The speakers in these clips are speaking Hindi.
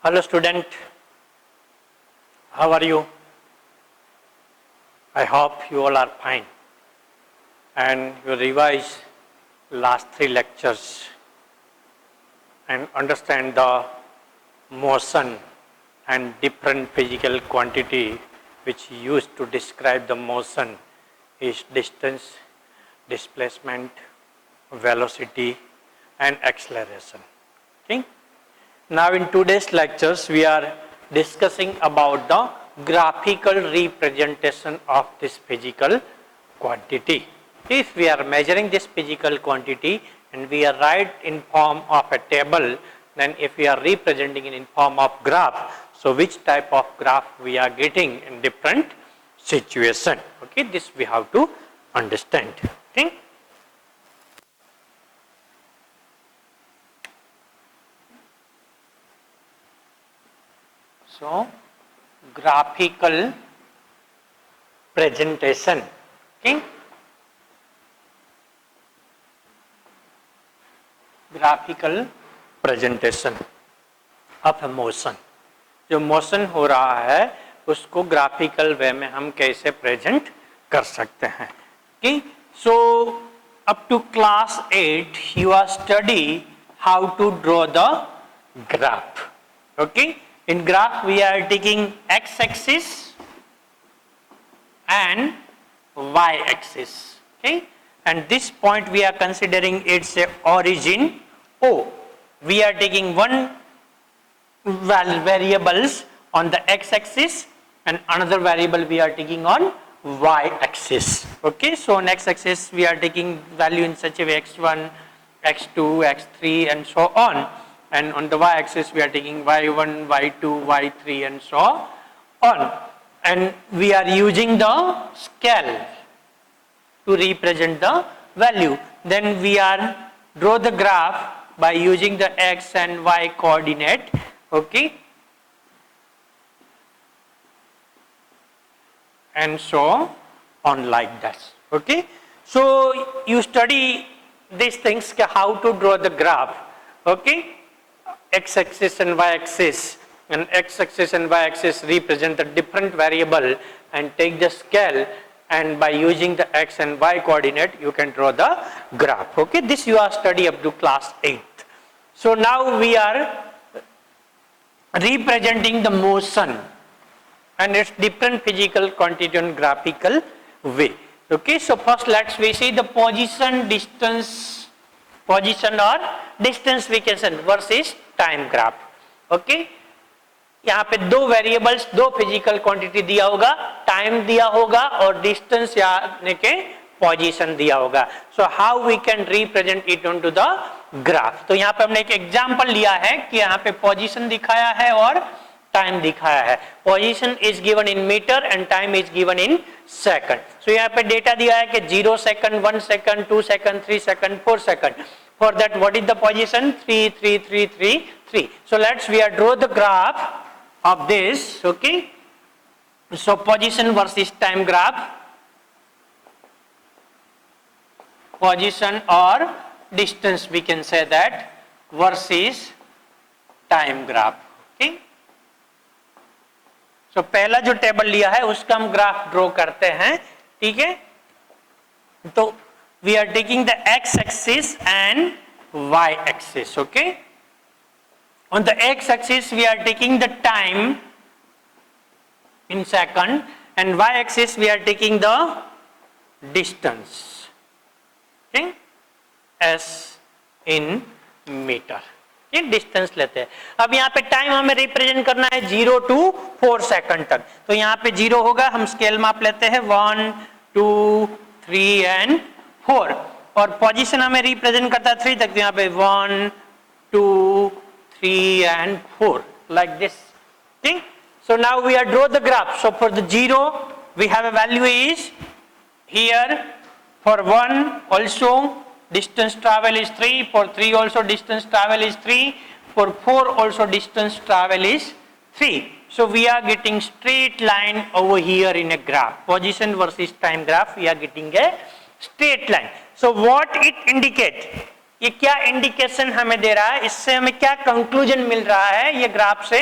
Hello student, how are you? I hope you all are fine and you revise last 3 lectures and understand the motion and different physical quantity which used to describe the motion is distance, displacement, velocity and acceleration. Okay? Now in today's lectures we are discussing about the graphical representation of this physical quantity. If we are measuring this physical quantity and we are write in form of a table, then if we are representing it in form of graph, so which type of graph we are getting in different situation. Okay, this we have to understand. Okay. So, graphical presentation. Okay. Graphical presentation of a motion. जो मोशन हो रहा है उसको ग्राफिकल वे में हम कैसे प्रेजेंट कर सकते हैं. Okay. So, up to class 8 you are study how to draw the graph. Okay. In graph we are taking x-axis and y-axis. Okay, and this point we are considering its origin O. We are taking one variables on the x-axis and another variable we are taking on y-axis. Okay, so on x-axis we are taking value in such a way x1, x2, x3 and so on. And on the y-axis we are taking y1, y2, y3 and so on. And we are using the scale to represent the value. Then we are draw the graph by using the x and y coordinate. Okay. And so on like that. Okay. So you study these things, how to draw the graph. Okay. X-axis and y-axis, and x-axis and y-axis represent the different variable and take the scale, and by using the x and y coordinate you can draw the graph. Okay, this you are study up to class 8. So now we are representing the motion and its different physical quantity in graphical way. Okay, so first let's we see the position, distance, position or distance vacation versus time graph. Okay, यहाँ पे दो वेरिएबल्स, दो फिजिकल क्वांटिटी दिया होगा, टाइम दिया होगा और डिस्टेंस यानी के पोजीशन दिया होगा. So how we can represent it on to the graph. तो यहाँ पे हमने एक एग्जांपल लिया है कि यहाँ पे पोजीशन दिखाया है और टाइम दिखाया है. Position is given in metre and time is given in second. So यहाँ पे डेटा दिया है कि 0 second, 1 second, 2 second, 3 second, 4 second. For that, what is the position? 3, 3, 3, 3, 3. So let's we are draw the graph of this. Okay. So position versus time graph. Position or distance we can say that versus time graph. Okay. So पहला जो टेबल लिया है उसका हम ग्राफ ड्रॉ करते हैं. ठीक है. तो we are taking the x-axis and y-axis. Okay. On the x-axis we are taking the time in second and y-axis we are taking the distance. Okay. S in meter. ये डिस्टेंस लेते हैं. अब यहाँ पे टाइम हमें रिप्रेजेंट करना है 0 to 4 सेकंड तक. तो यहाँ पे 0 होगा, हम स्केल माप लेते हैं 1, 2, 3 एंड 4 और पोजीशन हमें रिप्रेजेंट करता है 3 तक. तो यहाँ पे 1, 2, 3 and 4 like this. Okay. So now we are draw the graph. So for the 0 we have a value is here. For 1 also distance travel is 3. For 3 also distance travel is 3. For 4 also distance travel is 3. So we are getting straight line over here in a graph. Position versus time graph, we are getting a straight line. So what it indicate? ये क्या इंडिकेशन हमें दे रहा है, इससे हमें क्या कंक्लूजन मिल रहा है ये ग्राफ से,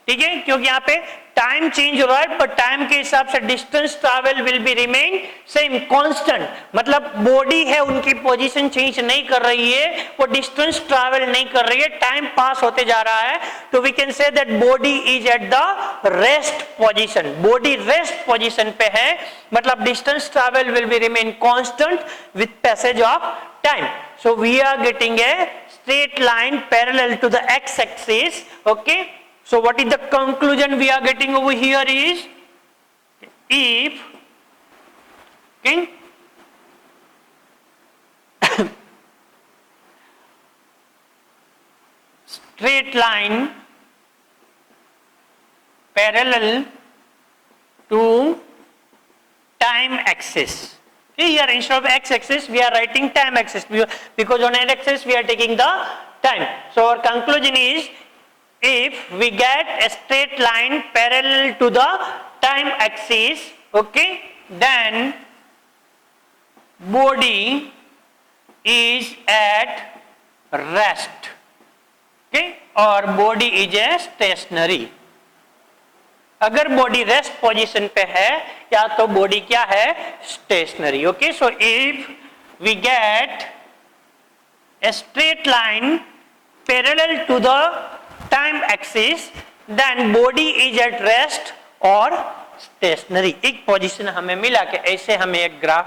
ठीक है, क्योंकि यहाँ पे टाइम चेंज हो रहा है पर टाइम के हिसाब से distance travel will be remain same constant, मतलब बॉडी है उनकी पोजीशन चेंज नहीं कर रही है, वो डिस्टेंस ट्रैवल नहीं कर रही है, टाइम पास होते जा रहा है, तो we can say that body is at the rest position, body rest position पे है, मतलब distance travel will be remain constant with passage of time. So we are getting a straight line parallel to the x-axis. Okay. So what is the conclusion we are getting over here is, if okay, straight line parallel to time axis. Here instead of x-axis we are writing time axis, because on x-axis we are taking the time. So our conclusion is, if we get a straight line parallel to the time axis, okay, then body is at rest, okay, or body is a stationary. अगर बॉडी रेस्ट पोजीशन पे है या तो बॉडी क्या है, stationary. Okay, so if we get a straight line parallel to the time axis, then body is at rest और स्टेशनरी. एक पोजीशन हमें मिला के ऐसे हमें एक ग्राफ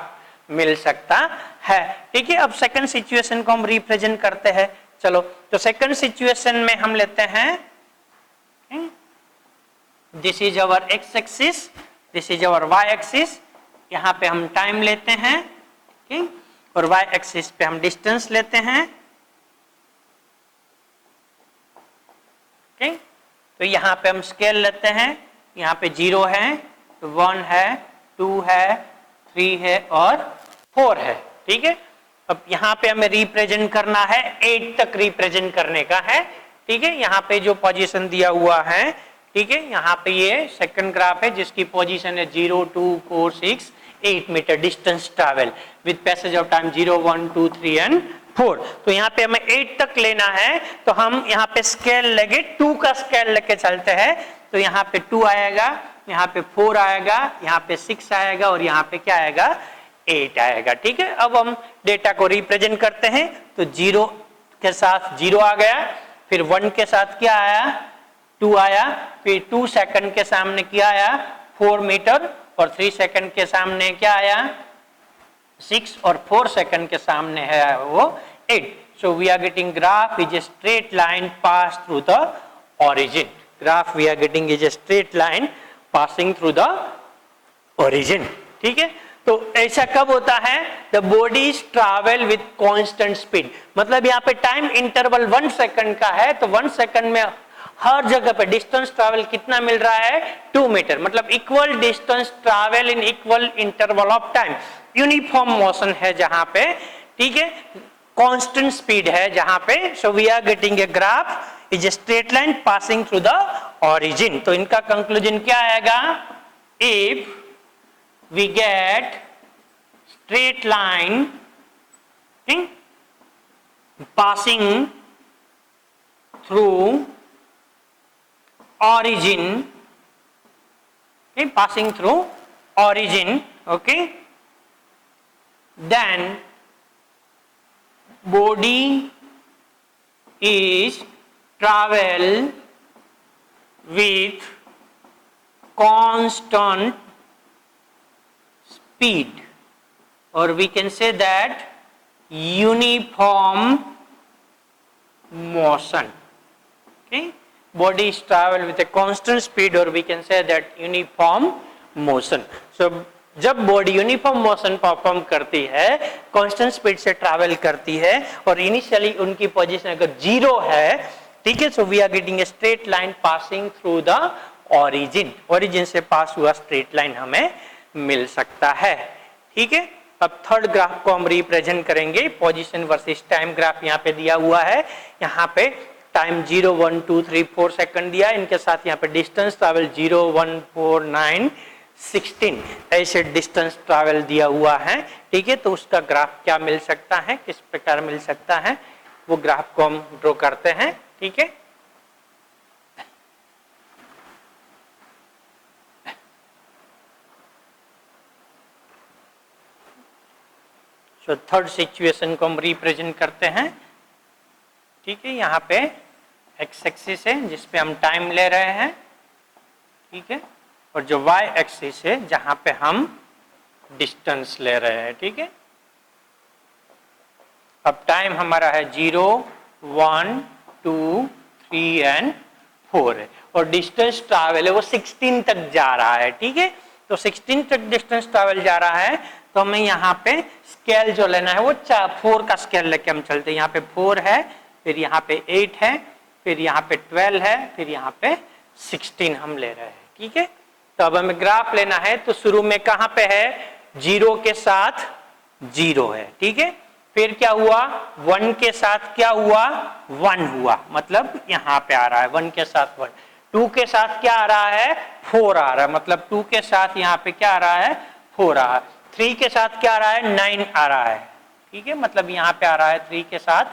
मिल सकता है. ठीक है, अब सेकंड सिचुएशन को हम रिप्रेजेंट करते हैं. चलो, तो सेकंड सिचुएशन में हम लेते हैं, this is our x axis, this is our y axis. यहाँ पे हम टाइम लेते हैं, okay? और वाई एक्सिस पे हम डिस्टेंस लेते हैं. okay? तो यहाँ पे हम स्केल लेते हैं, यहाँ पे 0 है, तो 1 है, 2 है, 3 है और 4 है. ठीक है, अब यहाँ पे हमें रिप्रेजेंट करना है, 8 तक रिप्रेजेंट करने का है. ठीक है, यहाँ पे जो पोजीशन दिया हुआ है, ठीक है, यहाँ पे ये सेकंड ग्राफ है जिसकी पोजीशन है 0, 2, 4, 6, 8 metre distance travel with passage of time 0, 1, 2, 3 and 4. तो यहाँ पे हमें 8 तक लेना है, तो हम यहाँ पे स्केल लेके 2 का स्केल लेके चलते हैं. तो यहाँ पे 2 आएगा, यहाँ पे 4 आएगा, यहाँ पे 6 आएगा और यहाँ पे क्या आएगा, 8 आएगा. ठीक है, अब हम डेटा को रिप्रेजेंट करते हैं. तो 0 के साथ 0 आ गया, फिर 1 के साथ क्या आया, 2 आया, फिर 2 सेकंड के सामने क्या आया, 4 मीटर, और 3 सेकंड के सामने क्या आया, 6, और 4 सेकंड के सामने है वो 8. So we are getting graph is a straight line pass through the origin. Graph we are getting is a straight line passing through the origin. ठीक है, तो ऐसा कब होता है, the bodies travel with constant speed. मतलब यहाँ पे टाइम इंटरवल 1 सेकंड का है, तो 1 सेकंड में हर जगह पे डिस्टेंस ट्रैवल कितना मिल रहा है, 2 मीटर. मतलब equal distance travel in equal interval of time. Uniform motion है जहां पे, ठीक है, कांस्टेंट स्पीड है जहां पे. So we are getting a graph is a straight line passing through the origin. तो इनका कंक्लूजन क्या आएगा, if we get straight line passing through origin, okay, passing through origin, okay, then body is travel with constant speed, or we can say that uniform motion. Okay, bodies travel with a constant speed, or we can say that uniform motion. So जब बॉडी यूनिफॉर्म मोशन परफॉर्म करती है, कांस्टेंट स्पीड से ट्रैवल करती है, और इनिशियली उनकी पोजीशन अगर 0 है, ठीक है, so we are getting a straight line passing through the origin. Origin से पास हुआ स्ट्रेट लाइन हमें मिल सकता है. ठीक है, अब थर्ड ग्राफ को हम रिप्रेजेंट करेंगे, पोजीशन वर्सेस टाइम ग्राफ यहाँ पे दिया हुआ है. यहाँ पे टाइम 0, 1, 2, 3, 4 सेकंड दिया, इनके साथ यहाँ पे डिस्टेंस ट्रैवल 0, 1, 4, 9, 16 ऐसे डिस्टेंस ट्रैवल दिया हुआ है. ठीक है, तो उसका ग्राफ क्या मिल सकता है, किस प्रकार मिल सकता है, वो ग्राफ को हम ड्रॉ करते हैं, ठीक है। सो थर्ड सिचुएशन को हम रिप्रेजेंट करते हैं, ठीक है। यहाँ पे एक्स एक्सिस है जिसपे हम टाइम ले रहे हैं, ठीक है, और जो वाई एक्सिस है जहां पे हम डिस्टेंस ले रहे हैं, ठीक है। अब टाइम हमारा है 0, 1, 2, 3 एंड 4 है, और डिस्टेंस ट्रैवल है वो 16 तक जा रहा है, ठीक है। तो 16 तक डिस्टेंस ट्रैवल जा रहा है, तो हमें यहाँ पे स्केल जो लेना है वो 4 का स्केल लेके हम चलते हैं। यहाँ पे 4 है, फिर यहाँ पे 8 है, फिर यहाँ पे 12 है, फिर यहाँ पे 16 हम ले रहे हैं, ठीक है। तो अब हमें ग्राफ लेना है, तो शुरू में कहाँ पे है, 0 के साथ 0 है, ठीक है। फिर क्या हुआ, 1 के साथ क्या हुआ, 1 हुआ, मतलब यहाँ पे आ रहा है 1 के साथ 1। 2 के साथ क्या आ रहा है, 4 आ रहा है, मतलब 2 के साथ यहाँ पे क्या आ रहा है, 4 आ रहा है। 3 के साथ क्या आ रहा है, 9 आ रहा है, ठीक है, मतलब यहाँ पे आ रहा है 3 के साथ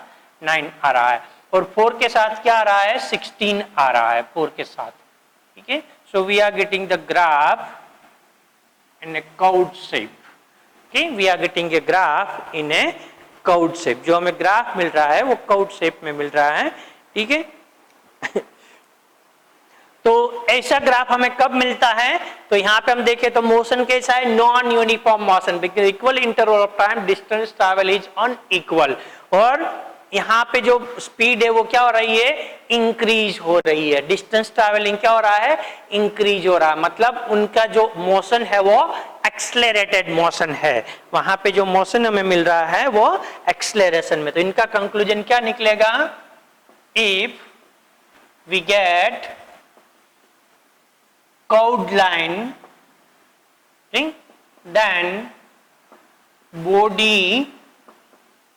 9 आ रहा है। और 4 के साथ क्या आ रहा है, 16 आ रहा है 4 के साथ, ठीक है। So we are getting the graph in a curved shape, okay, we are getting a graph in a curved shape. जो हमें ग्राफ मिल रहा है वो कर्व्ड शेप में मिल रहा है, ठीक है। तो ऐसा ग्राफ हमें कब मिलता है, तो यहाँ पे हम देखें तो मोशन कैसा है, non uniform motion, because equal interval of time distance travel is unequal, और यहाँ पे जो स्पीड है वो क्या हो रही है, इंक्रीज हो रही है। डिस्टेंस ट्रैवलिंग क्या हो रहा है, इंक्रीज हो रहा है, मतलब उनका जो मोशन है वो एक्सलेरेटेड मोशन है। वहां पे जो मोशन हमें मिल रहा है वो एक्सलेरेशन में। तो इनका कंक्लूजन क्या निकलेगा, if we get curved line then body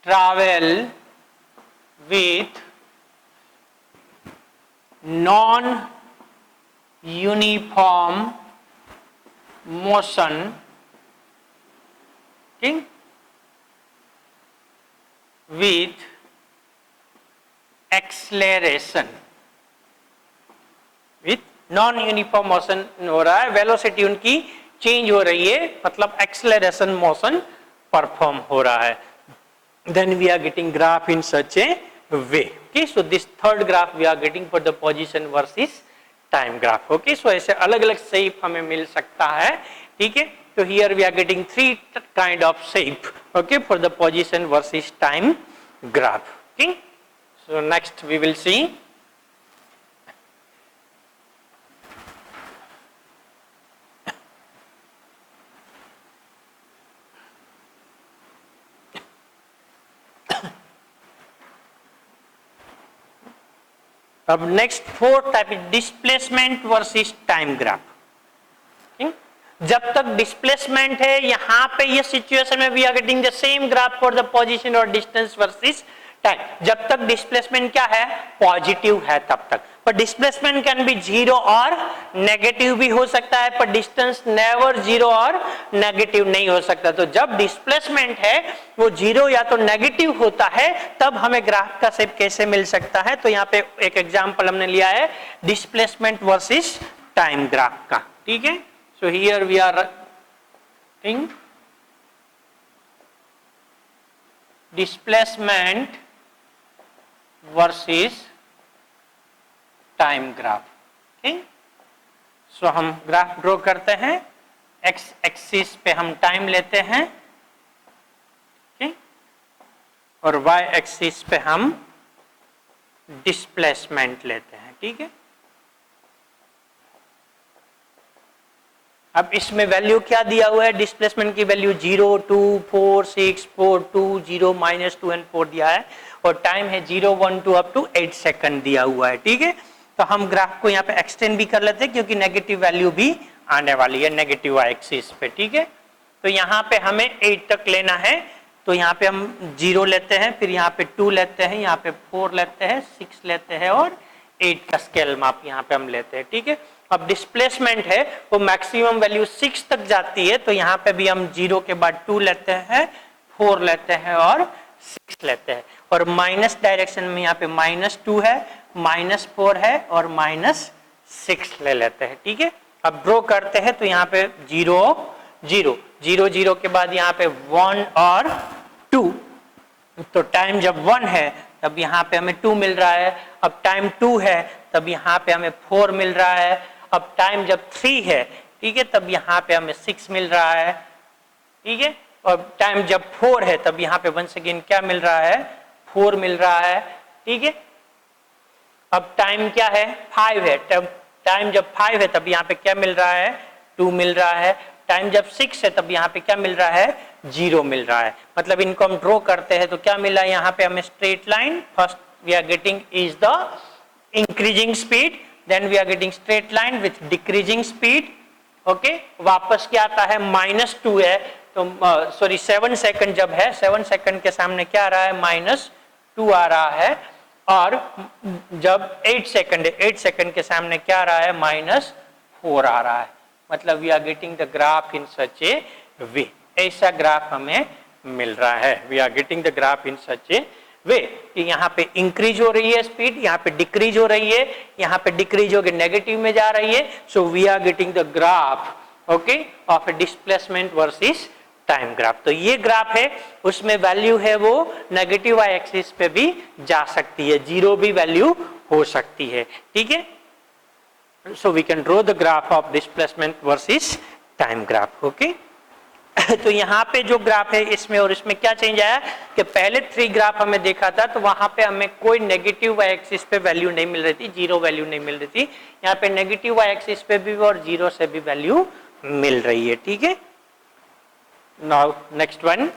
travel with non-uniform motion, okay, with acceleration, with non uniform motion हो रहा है, वेलोसिटी उनकी चेंज हो रही है, मतलब एक्सेलरेशन मोशन परफॉर्म हो रहा है, then we are getting graph in such a way, okay. So this third graph we are getting for the position versus time graph, okay. So ऐसे अलग अलग शेप हमें मिल सकता है, ठीक है। तो here we are getting 3 kind of shape, okay, for the position versus time graph, okay. So next we will see अब next fourth type is displacement versus time graph. जब तक डिस्प्लेसमेंट है यहां पे ये सिचुएशन में we are getting the same graph for the position और डिस्टेंस वर्सेस टाइम। जब तक डिस्प्लेसमेंट क्या है, पॉजिटिव है तब तक, पर डिस्प्लेसमेंट कैन बी जीरो और नेगेटिव भी हो सकता है, पर डिस्टेंस नेवर जीरो और नेगेटिव नहीं हो सकता। तो जब डिस्प्लेसमेंट है वो जीरो या तो नेगेटिव होता है, तब हमें ग्राफ का शेप कैसे मिल सकता है। तो यहाँ पे एक एग्जांपल हमने लिया है डिस्प्लेसमेंट वर्सेस टाइम ग्राफ का, ठीक है। So here we are think displacement versus time graph, ठीक। सो हम ग्राफ ड्रॉ करते हैं, एक्स एक्सिस पे हम टाइम लेते हैं, ठीक, और वाई एक्सिस पे हम डिस्प्लेसमेंट लेते हैं, ठीक है। अब इसमें वैल्यू क्या दिया हुआ है, डिस्प्लेसमेंट की वैल्यू 0, 2, 4, 6, 4, 2, 0, -2 एंड 4 दिया है, और टाइम है 0, 1, 2 अप टू 8 सेकंड दिया हुआ है, ठीक है। तो हम ग्राफ को यहाँ पे एक्सटेंड भी कर लेते हैं क्योंकि नेगेटिव वैल्यू भी आने वाली है नेगेटिव एक्सिस पे, ठीक है। तो यहाँ पे हमें 8 तक लेना है, तो यहाँ पे हम 0 लेते हैं, फिर यहाँ पे 2 लेते हैं, यहाँ पे 4 लेते हैं, 6 लेते हैं और 8 का स्केल माप यहाँ पे हम लेते हैं, ठीक है। अब डिस्प्लेसमेंट है वो मैक्सिमम वैल्यू 6 तक जाती है, तो यहाँ पे भी हम 0 के बाद 2 लेते हैं, 4 लेते हैं और 6 लेते हैं, और माइनस डायरेक्शन में यहाँ पे -2 है, -4 है और -6 ले लेते हैं। ठीक है, अब ड्रॉ करते हैं तो यहाँ पे 0 0 0 0 के बाद यहाँ पे 1 और 2, तो टाइम जब 1 है तब यहाँ पे हमें 2 मिल रहा है, अब टाइम 2 है तब यहाँ पे हमें 4 मिल रहा है, अब टाइम जब 3 है, ठीक है, तब यहाँ पे हमें 6 मिल रहा है। ठीक है, और टाइम जब 4 है तब यहाँ पे वंस अगेन क्या मिल रहा है, 4 मिल रहा है। ठीक है, अब टाइम क्या है, 5 है, तब टाइम जब 5 है तब यहाँ पे क्या मिल रहा है, 2 मिल रहा है। टाइम जब 6 है तब यहाँ पे क्या मिल रहा है, 0 मिल रहा है। मतलब इनको हम ड्रॉ करते हैं तो क्या मिला यहाँ पे हमें, straight line. First we are getting is the increasing speed, then we are getting straight line with decreasing speed. Okay, वापस क्या आता है, -2 है तो सॉरी 7 सेकंड जब है, 7 सेकंड के सामने क्या आ रहा है, -2 आ रहा है, और जब 8 सेकंड है, 8 सेकंड के सामने क्या आ रहा है, -4 आ रहा है। मतलब we are getting the graph in such a way, ऐसा ग्राफ हमें मिल रहा है। We are getting the graph in such a way कि यहाँ पे इंक्रीज हो रही है स्पीड, यहाँ पे डिक्रीज हो रही है, यहाँ पे डिक्रीज होकर नेगेटिव में जा रही है। So we are getting the graph okay of a displacement versus time graph. तो ये ग्राफ है, उसमें वैल्यू है वो नेगेटिव वाई एक्सिस पे भी जा सकती है, 0 भी वैल्यू हो सकती है। ठीक है, so we can draw the graph of displacement versus time graph. Okay, तो यहाँ पे जो ग्राफ है इसमें और इसमें क्या चेंज आया कि पहले 3 ग्राफ हमें देखा था तो वहां पे हमें कोई नेगेटिव वाई एक्सिस पे वैल्यू नहीं मिल रही थी, 0 वैल्यू नहीं मिल रही थी। यहाँ पे नेगेटिव वाई एक्सिस पे भी और 0 से भी वैल्यू मिल रही है। ठीक है, now next one,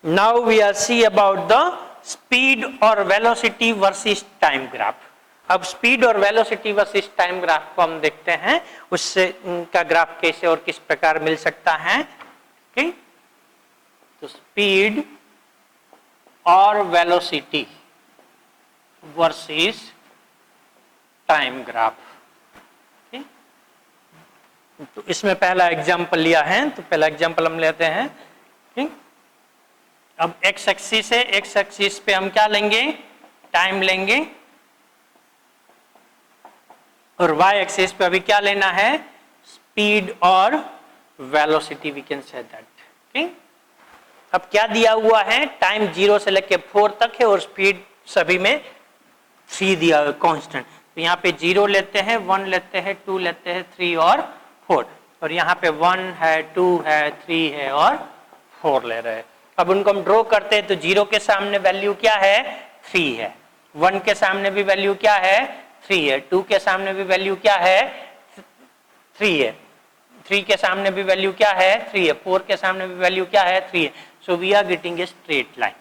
now we are see about the speed और velocity versus time graph। अब स्पीड और वेलोसिटी वर्सेस टाइम ग्राफ को हम देखते हैं, उससे का ग्राफ कैसे और किस प्रकार मिल सकता है। ठीक, तो स्पीड और वेलोसिटी वर्सेस टाइम ग्राफ। ठीक, तो इसमें पहला एग्जांपल लिया है, तो पहला एग्जांपल हम लेते हैं। ठीक, अब एक्स एक्सिस है, एक्स एक्सिस पे हम क्या लेंगे, टाइम लेंगे, और वाई एक्सिस पे अभी क्या लेना है, स्पीड और velocity, we can say that. ठीक, अब क्या दिया हुआ है, टाइम 0 से लेके 4 तक है और स्पीड सभी में 3 दिया हुआ कांस्टेंट। तो यहाँ पे 0 लेते हैं, 1 लेते हैं, 2 लेते हैं, 3 और 4, और यहाँ पे 1 है, 2 है, 3 है और 4 ले रहे हैं। अब उनको हम ड्रॉ करते हैं तो 0 के सामने वैल्यू क्या है, 3 है, 1 के सामने भी वैल्यू क्या है, 3 है, 2 के सामने भी वैल्यू क्या है, 3 है, 3 के सामने भी वैल्यू क्या है, 3 है, 4 के सामने भी वैल्यू क्या है, 3 है। So we are getting a straight line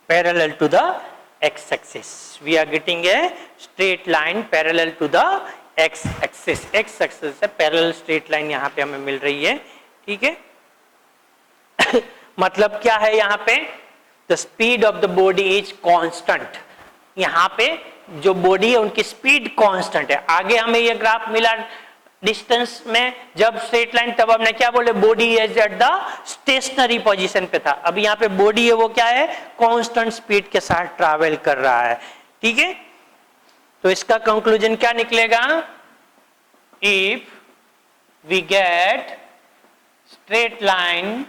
parallel to the x axis. We are getting a straight line parallel to the x axis. X axis से पैरेलल स्ट्रेट लाइन यहाँ पे हमें मिल रही है। ठीक है, मतलब क्या है यहाँ पे, the speed of the body is constant. यहाँ पे जो बॉडी है उनकी स्पीड कांस्टेंट है। आगे हमें ये ग्राफ मिला डिस्टेंस में जब स्ट्रेट लाइन, तब हमने क्या बोले, body is at the stationary position पे था। अब यहाँ पे बॉडी है वो क्या है, कांस्टेंट स्पीड के साथ ट्रैवल कर रहा है। ठीक है, तो इसका कंक्लूजन क्या निकलेगा, if we get straight line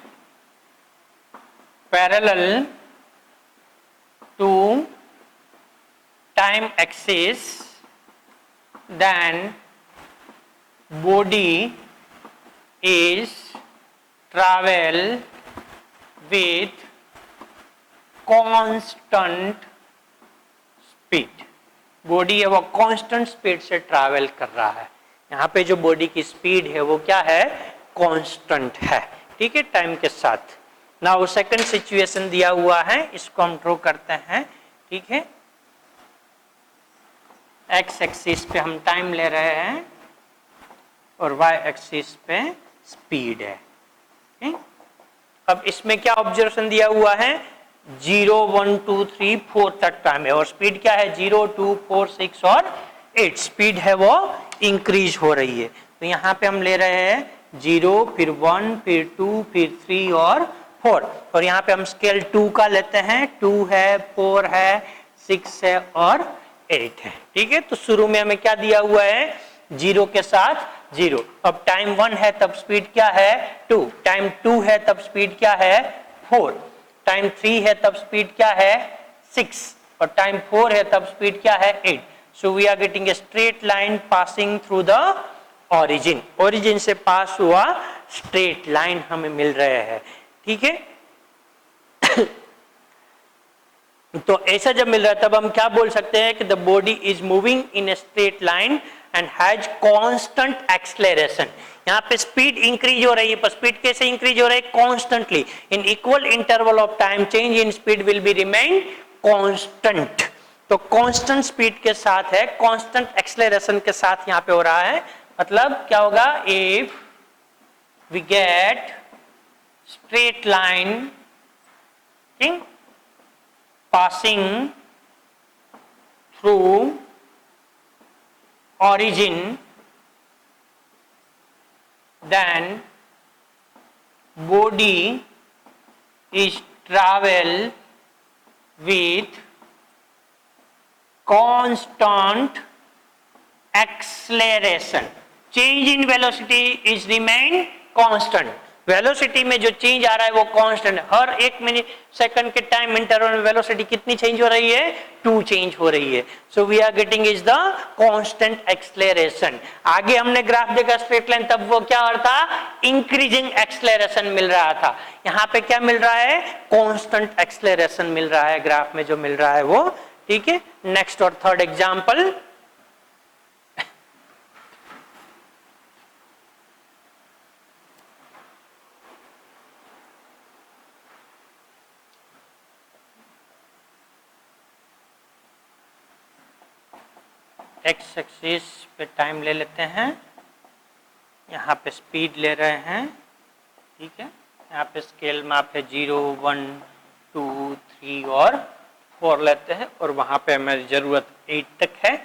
parallel to time axis, then body is travel with constant speed। Body है वो कांस्टेंट स्पीड से ट्रैवल कर रहा है। यहाँ पे जो बॉडी की स्पीड है वो क्या है, कांस्टेंट है। ठीक है, टाइम के साथ। नाउ सेकंड सिचुएशन दिया हुआ है, इसको हम ड्रॉ करते हैं। ठीक है, एक्स एक्सिस पे हम टाइम ले रहे हैं और वाई एक्सिस पे स्पीड है। ठीक? अब इसमें क्या ऑब्जर्वेशन दिया हुआ है, 0 1 2 3 4 तक टाइम है और स्पीड क्या है 0 2 4 6 और 8, स्पीड है वो इंक्रीज हो रही है। तो यहाँ पे हम ले रहे हैं 0, फिर 1, फिर 2, फिर 3 और 4, और यहाँ पे हम स्केल 2 का लेते हैं। 2 है, 4 है, 6 है और 8 है। ठीक है, तो शुरू में हमें क्या दिया हुआ है, 0 के साथ 0। अब टाइम 1 है तब स्पीड क्या है 2, टाइम 2 है तब स्पीड क्या है 4, टाइम 3 है तब स्पीड क्या है 6, और टाइम 4 है तब स्पीड क्या है 8। So we are getting a straight line passing through the origin, origin से पास हुआ स्ट्रेट लाइन हमें मिल रहे हैं। ठीक है, तो ऐसा जब मिल रहा है तब हम क्या बोल सकते हैं कि the body is moving in A straight line and has constant acceleration. यहाँ पे स्पीड इंक्रीज हो रही है, पर स्पीड कैसे इंक्रीज हो रही है, constantly in equal interval of time, change in speed will be remain constant. तो कांस्टेंट स्पीड के साथ है, कांस्टेंट एक्सेलरेशन के साथ यहाँ पे हो रहा है। मतलब क्या होगा, if we get straight line passing through origin, then body is travel with constant acceleration. Change in velocity is remain constant. Velocity में जो चेंज आ रहा है वो कांस्टेंट है। हर 1 मिनट सेकंड के टाइम इंटरवल में वेलोसिटी कितनी चेंज हो रही है, 2 चेंज हो रही है। So we are getting is the constant acceleration. आगे हमने ग्राफ देखा स्ट्रेट लाइन, तब वो क्या हो रहा था, इंक्रीजिंग एक्सेलरेशन मिल रहा था। यहाँ पे क्या मिल रहा है, कांस्टेंट एक्सेलरेशन मिल रहा है, ग्राफ में जो मिल रहा है वो। ठीक है, नेक्स्ट और थर्ड एग्जाम्पल, एक्स एक्सिस पे टाइम ले लेते हैं, यहाँ पे स्पीड ले रहे हैं। ठीक है, यहाँ पे स्केल माप है 0, 1, 2, 3 और 4 लेते हैं, और वहाँ पे हमारी ज़रूरत 8 तक है।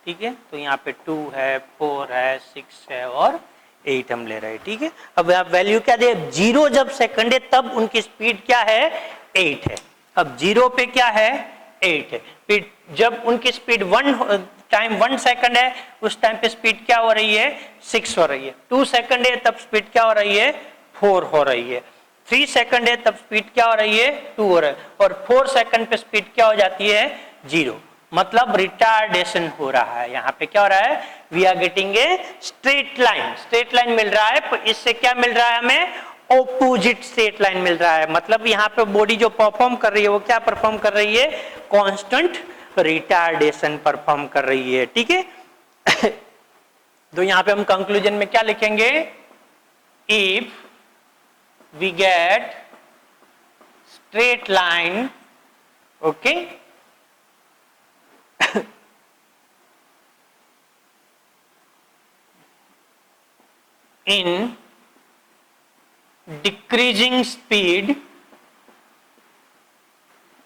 ठीक है, तो यहाँ पे 2 है, 4 है, 6 है और 8 हम ले रहे हैं। ठीक है, अब आप वैल्यू क्या दे, 0 जब सेकंड है तब उनकी स्पीड क्या है 8 है। अब 0 पे क्या है 8 है, फिर जब उनकी स्पीड 1 टाइम 1 सेकंड है उस टाइम पे स्पीड क्या हो रही है 6 हो रही है। 2 सेकंड है तब स्पीड क्या हो रही है 4 हो रही है। 3 सेकंड है तब स्पीड क्या हो रही है 2 हो रहा है, और 4 सेकंड पे स्पीड क्या हो जाती है 0, मतलब रिटार्डेशन हो रहा है। यहाँ पे क्या हो रहा है, we are getting a straight line, straight line मिल रहा है, पर इससे क्या मिल रहा है हमें, ऑपोजिट स्ट्रेट लाइन मिल रहा है। मतलब यहाँ पे बॉडी जो परफॉर्म कर रही है वो क्या परफॉर्म कर रही है, कांस्टेंट रिटार्डेशन परफॉर्म कर रही है। ठीक है, तो यहाँ पे हम कंक्लूजन में क्या लिखेंगे, if we get straight line, okay, in decreasing speed,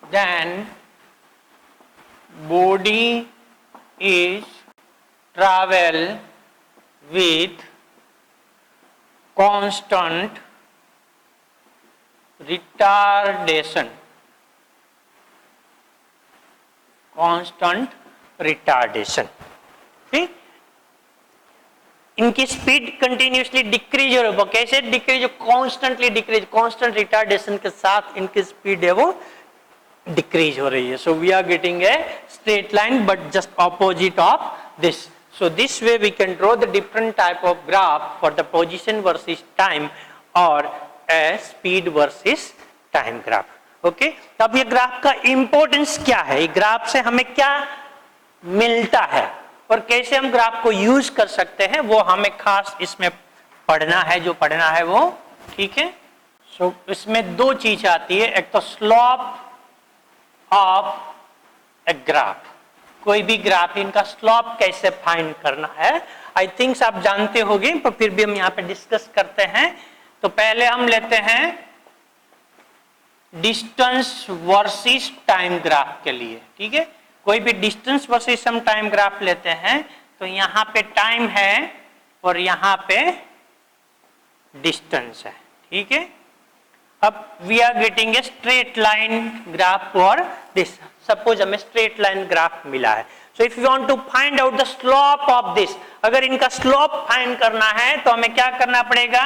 then body is travel with constant retardation, constant retardation। ठीक, इनकी स्पीड कंटिन्यूसली डिक्रीज हो रही है, कैसे decrease, constantly decrease, constant retardation के साथ इनकी स्पीड है वो डिक्रीज हो रही है। So we are getting a straight line but just opposite of this. So this way we can draw the different type of graph for the position versus time और a speed versus time graph. Okay, अब ये ग्राफ का इंपॉर्टेंस क्या है, ग्राफ से हमें क्या मिलता है और कैसे हम ग्राफ को यूज कर सकते हैं, वो हमें खास इसमें पढ़ना है, जो पढ़ना है वो। ठीक है, सो इसमें 2 चीज आती है, एक तो स्लोप ऑफ ए ग्राफ, कोई भी ग्राफ इनका स्लोप कैसे फाइंड करना है। आई थिंक आप जानते होंगे, पर फिर भी हम यहाँ पे डिस्कस करते हैं। तो पहले हम लेते हैं डिस्टेंस वर्सेस टाइम ग्राफ के लिए। ठीक है, कोई भी distance versus some time graph लेते हैं तो यहाँ पे टाइम है और यहाँ पे डिस्टेंस है, ठीक है। अब we are getting a straight line graph for this, suppose हमें स्ट्रेट लाइन ग्राफ मिला है। So if you want to find out the slope of this, अगर इनका स्लोप फाइंड करना है तो हमें क्या करना पड़ेगा,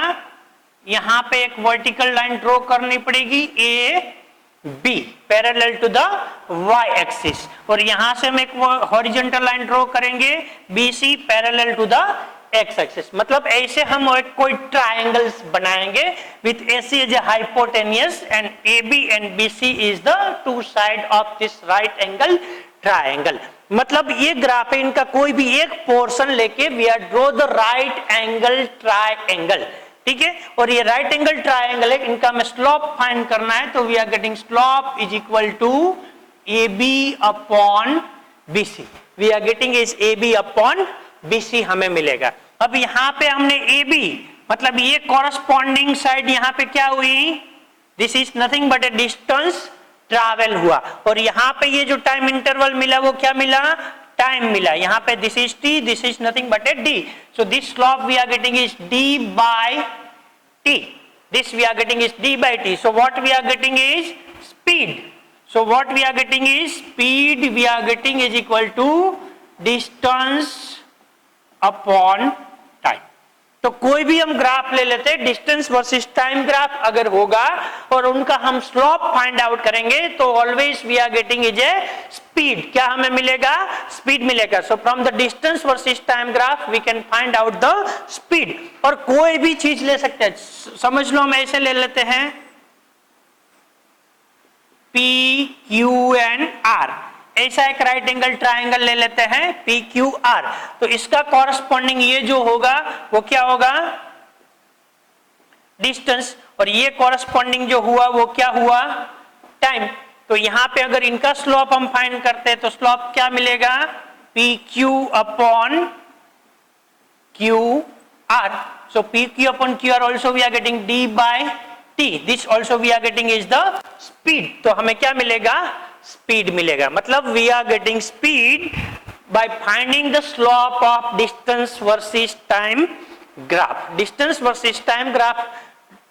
यहां पे एक वर्टिकल लाइन ड्रॉ करनी पड़ेगी A B parallel to the Y axis, और यहां से हम एक हॉरिजॉन्टल लाइन ड्रॉ करेंगे B C parallel to the x axis. मतलब ऐसे हम एक कोई ट्रायंगल्स बनाएंगे with AC as a hypotenuse and AB and BC is the two side of this right angle triangle. मतलब ये ग्राफ है, इनका कोई भी एक पोर्शन लेके we are draw the right angle triangle, ठीक है। और ये राइट एंगल ट्रायंगल है, इनका हमें स्लोप फाइंड करना है तो we are getting slope is equal to AB upon BC। We are getting is AB upon BC हमें मिलेगा। अब यहाँ पे हमने AB मतलब ये कॉरस्पॉन्डिंग साइड यहाँ पे क्या हुई, this is nothing but a distance travel हुआ, और यहाँ पे ये जो टाइम इंटरवल मिला वो क्या मिला, टाइम मिला। यहाँ पे this is T, this is nothing but a D, so this slope we are getting is D by T, this we are getting is D by T, so what we are getting is speed, so what we are getting is speed we are getting is equal to distance upon time. तो कोई भी हम ग्राफ ले लेते हैं, डिस्टेंस वर्सेस टाइम ग्राफ अगर होगा और उनका हम स्लोप फाइंड आउट करेंगे तो always we are getting is a speed. क्या हमें मिलेगा, स्पीड मिलेगा। So from the distance versus time graph we can find out the speed. और कोई भी चीज ले सकते हैं, समझ लो हम ऐसे ले लेते हैं P Q and R, ऐसा एक राइट एंगल ट्रायंगल ले लेते हैं PQR, तो इसका कॉरस्पॉन्डिंग ये जो होगा वो क्या होगा, डिस्टेंस, और ये कॉरस्पॉन्डिंग जो हुआ वो क्या हुआ, टाइम। तो यहां पे अगर इनका स्लोप हम फाइंड करते हैं तो स्लोप क्या मिलेगा, PQ upon QR, so PQ upon QR also we are getting D by T, this also we are getting is the speed. तो हमें क्या मिलेगा, स्पीड मिलेगा। मतलब we are getting speed by finding the slope of distance versus time graph. Distance versus time graph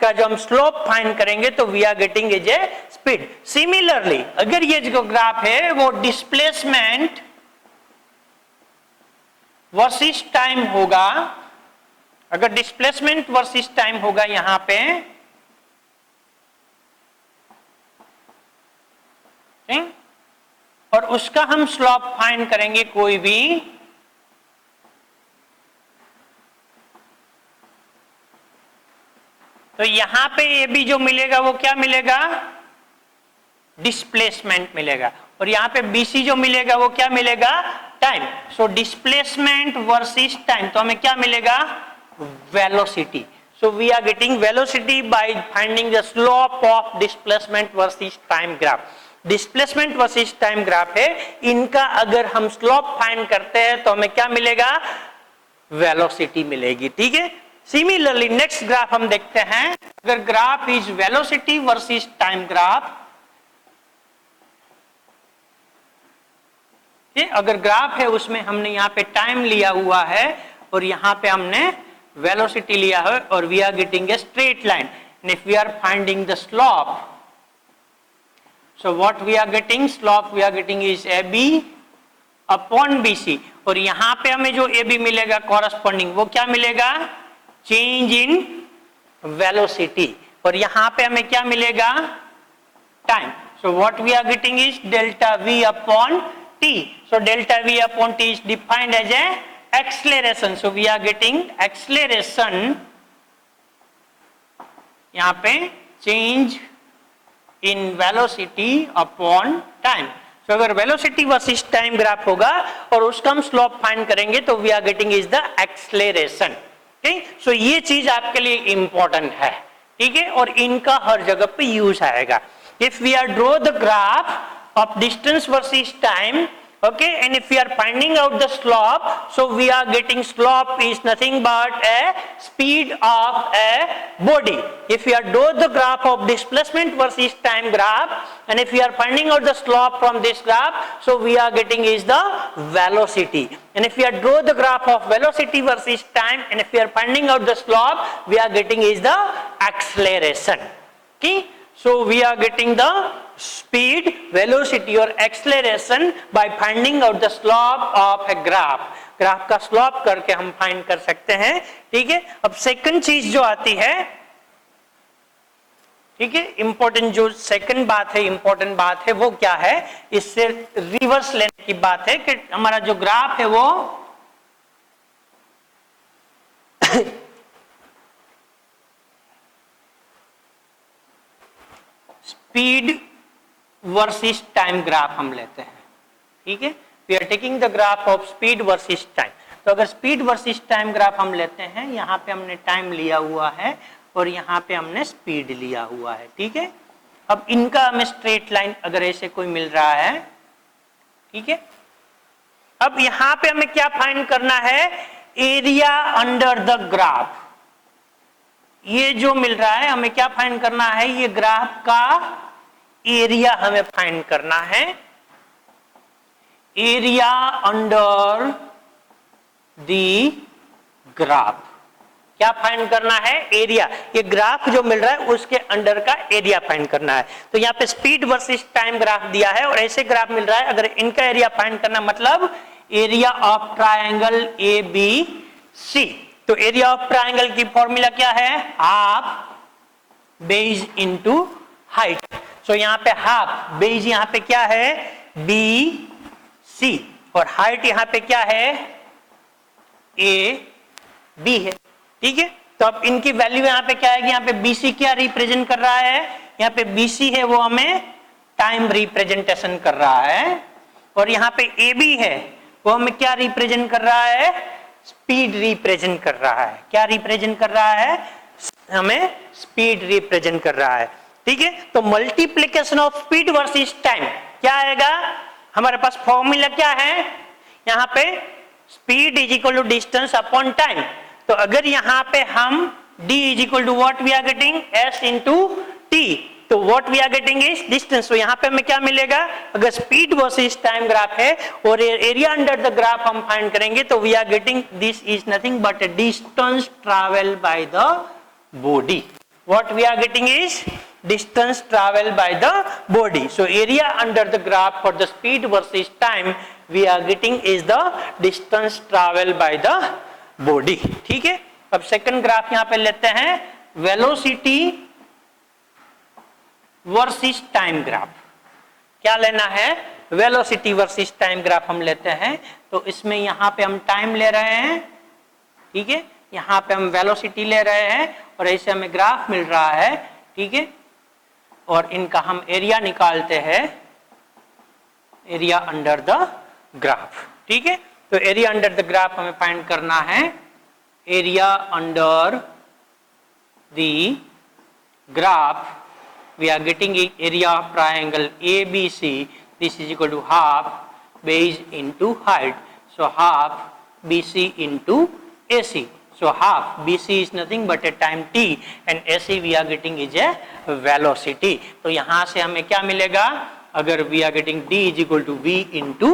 का जो हम स्लोप फाइंड करेंगे तो we are getting is a speed. Similarly अगर ये जो ग्राफ है वो डिस्प्लेसमेंट वर्सेस टाइम होगा, अगर डिस्प्लेसमेंट वर्सेस टाइम होगा यहां पे, और उसका हम स्लोप फाइंड करेंगे कोई भी, तो यहां पे ये भी जो मिलेगा वो क्या मिलेगा, डिस्प्लेसमेंट मिलेगा, और यहां पे BC जो मिलेगा वो क्या मिलेगा, time. So displacement versus time, तो हमें क्या मिलेगा, velocity. So we are getting velocity by finding the slope of displacement versus time graph. Displacement versus time graph है, इनका अगर हम स्लोप फाइंड करते हैं तो हमें क्या मिलेगा, वेलोसिटी मिलेगी, ठीक है। सिमिलरली नेक्स्ट ग्राफ हम देखते हैं, अगर graph is velocity versus time graph, अगर ग्राफ है उसमें हमने यहाँ पे टाइम लिया हुआ है और यहाँ पे हमने वेलोसिटी लिया है, और we are getting a straight line, and if we are finding the slope, so what we are getting, slope we are getting is AB upon BC, और यहां पे हमें जो AB मिलेगा कॉरस्पॉन्डिंग वो क्या मिलेगा, चेंज इन वेलोसिटी, और यहां पे हमें क्या मिलेगा, time. so what we are getting is delta V upon T, so delta V upon T is defined as a acceleration, so we are getting acceleration, यहां पे change in velocity upon time. So अगर वेलोसिटी वर्सेस टाइम ग्राफ होगा और उसका हम स्लोप फाइंड करेंगे तो we are getting is the acceleration, ठीक। सो ये चीज आपके लिए इंपॉर्टेंट है, ठीक है, और इनका हर जगह पे यूज आएगा। If we are draw the graph of distance versus time Okay, and if we are finding out the slope, so we are getting slope is nothing but a speed of a body. If we are do the graph of displacement versus time graph, and if we are finding out the slope from this graph, so we are getting is the velocity. And if we are draw the graph of velocity versus time, and if we are finding out the slope, we are getting is the acceleration. Okay, so we are getting the speed, velocity or acceleration by finding out the slope of a graph. Graph का स्लोप करके हम फाइंड कर सकते हैं. ठीक है, अब सेकंड चीज जो आती है, ठीक है, इंपॉर्टेंट जो सेकंड बात है, इंपॉर्टेंट बात है वो क्या है, इससे रिवर्स लेने की बात है कि हमारा जो ग्राफ है वो स्पीड वर्सेस टाइम ग्राफ हम लेते हैं. ठीक है, we are taking the graph of speed versus time. तो अगर स्पीड वर्सेस टाइम ग्राफ हम लेते हैं, यहाँ पे हमने टाइम लिया हुआ है और यहाँ पे हमने स्पीड लिया हुआ है. ठीक है, अब इनका हमें स्ट्रेट लाइन अगर ऐसे कोई मिल रहा है, ठीक है, अब यहाँ पे हमें क्या फाइंड करना है, एरिया अंडर द ग्राफ. ये जो मिल रहा है हमें क्या फाइंड करना है, ये ग्राफ का एरिया हमें फाइंड करना है. एरिया अंडर द ग्राफ, क्या फाइंड करना है, एरिया. ये ग्राफ जो मिल रहा है उसके अंडर का एरिया फाइंड करना है. तो यहाँ पे स्पीड वर्सेस टाइम ग्राफ दिया है और ऐसे ग्राफ मिल रहा है, अगर इनका एरिया फाइंड करना मतलब area of triangle A B C. तो एरिया ऑफ ट्रायंगल की फॉर्मूला क्या है, half base into height. So यहाँ पे हाफ बेस यहाँ पे क्या है, बी सी, और हाइट यहाँ पे क्या है, ए बी है. ठीक है, तो अब इनकी वैल्यू यहाँ पे क्या है कि यहाँ पे BC क्या रिप्रेजेंट कर रहा है, यहाँ पे BC है वो हमें टाइम रिप्रेजेंटेशन कर रहा है, और यहाँ पे AB है वो हमें क्या रिप्रेजेंट कर रहा है, स्पीड रिप्रेजेंट कर रहा है. क्या रिप्रेजेंट कर रहा है, हमें स्पीड रिप्रेजेंट कर रहा है. ठीक है, तो multiplication of speed versus time क्या आएगा, हमारे पास फॉर्मूला क्या है, यहाँ पे speed is equal to distance upon time. तो अगर यहाँ पे हम d is equal to what we are getting, s into T, तो what we are getting is distance. तो यहाँ पे हमें क्या मिलेगा, अगर स्पीड वर्सेस टाइम ग्राफ है और एरिया अंडर द ग्राफ हम फाइंड करेंगे, तो we are getting this is nothing but distance travel by the body. What we are getting is distance traveled by the body. So area under the graph for the speed versus time we are getting is the distance traveled by the body. ठीक है, अब सेकंड ग्राफ यहाँ पे लेते हैं, वेलोसिटी वर्सेस टाइम ग्राफ. क्या लेना है, वेलोसिटी वर्सेस टाइम ग्राफ हम लेते हैं. तो इसमें यहाँ पे हम टाइम ले रहे हैं, ठीक है, यहाँ पे हम वेलोसिटी ले रहे हैं और ऐसे हमें ग्राफ मिल रहा है. ठीक है, और इनका हम एरिया निकालते हैं, एरिया अंडर द ग्राफ. ठीक है, तो एरिया अंडर द ग्राफ हमें फाइंड करना है, area under the graph we are getting area of triangle A B C, this is equal to half base into height. So half BC into AC. So half BC is nothing but a time t and AC we are getting is a velocity. तो यहाँ से हमें क्या मिलेगा, अगर we are getting d is equal to v into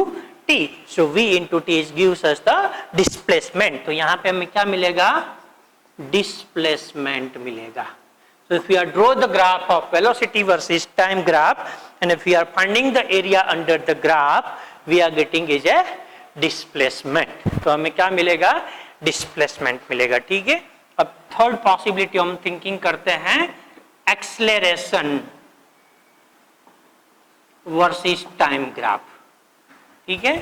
t, so v into t gives us the displacement. तो यहाँ पे हमें क्या मिलेगा, displacement मिलेगा. So if we are draw the graph of velocity versus time graph and if we are finding the area under the graph we are getting is a displacement. तो हमें क्या मिलेगा, डिस्प्लेसमेंट मिलेगा. ठीक है, अब थर्ड पॉसिबिलिटी हम थिंकिंग करते हैं, एक्सेलरेशन वर्सेस टाइम ग्राफ. ठीक है,